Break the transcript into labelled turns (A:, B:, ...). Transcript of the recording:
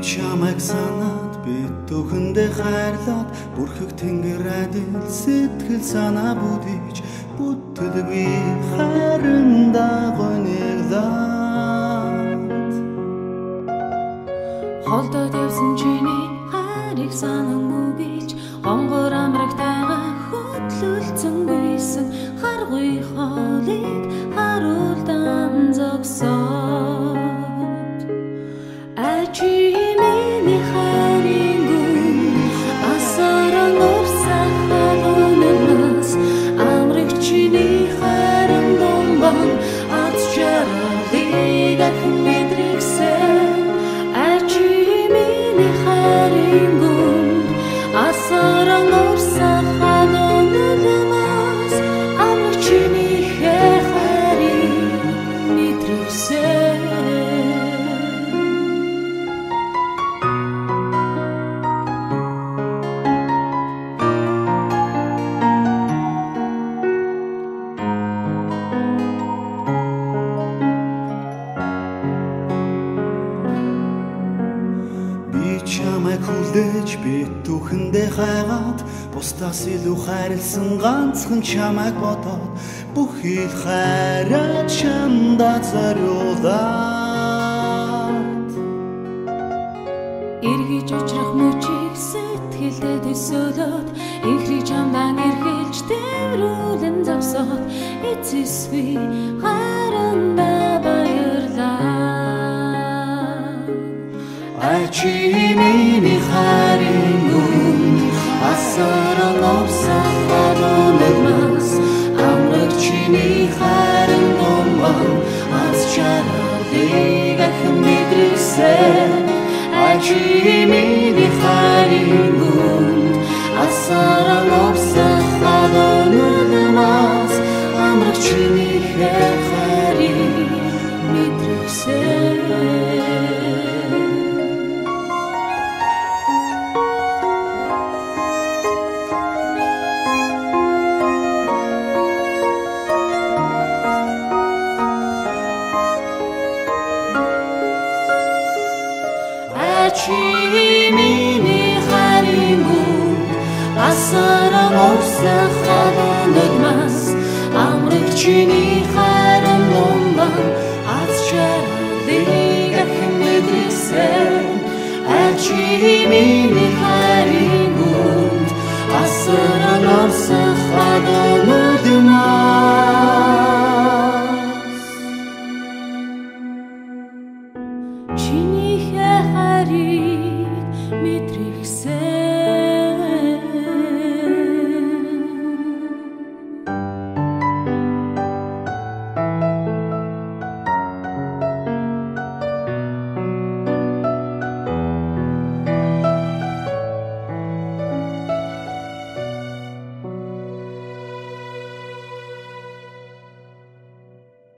A: чамайг санаад би түүхэндээ хайрлаад бүрхэг тэнгэр адил сэтгэл санаа бүдэж бүтэлгүй хайрандаа гонёглаад
B: холдоод явсан чиний хайрыг санан мүгийж онгор амрагтайгаа хөдлөлцөн гүйсэн харгуй хоолыг харуулдан зогсоод ачи миний хайрын гүн асаран урсах хавнаас амраг чиний хайрын домбан аз жаргалыг ахин мэдрэгсэн ачи миний хайрын гүн асаран урсах хавнаас амраг чиний хайрыг мэдрэгсэн
A: чамайг хүлээж би түүхэндээ хайгаад бусдаас илүү хайрлсан ганцхан чамайг бодоод бүхий л хайраа чамдаа зориулаад
B: эргэж учрах мөчийг сэтгэлдээ төсөөлөд инхри чамдан эргэлж тэрүүлэн завсаад эцэсгүй хайрандаа баярлаа ачи миний хайрын гүн асаран урсах хавнаас амраг чиний хайрын домбан аз жаргалыг ахин мэдрэгсэн ачи миний хайрын гүн асаран урсах хавнаас амраг чиний хайрыг мэдрэгсэн ачи миний хайрын гүн асаран урсах хавнаас амраг чиний хайрын домбан аз жаргалыг ахин мэдрэгсэн ачи миний хайрын гүн асаран урсах хавнаас чиний хайрыг мэдрэгсэн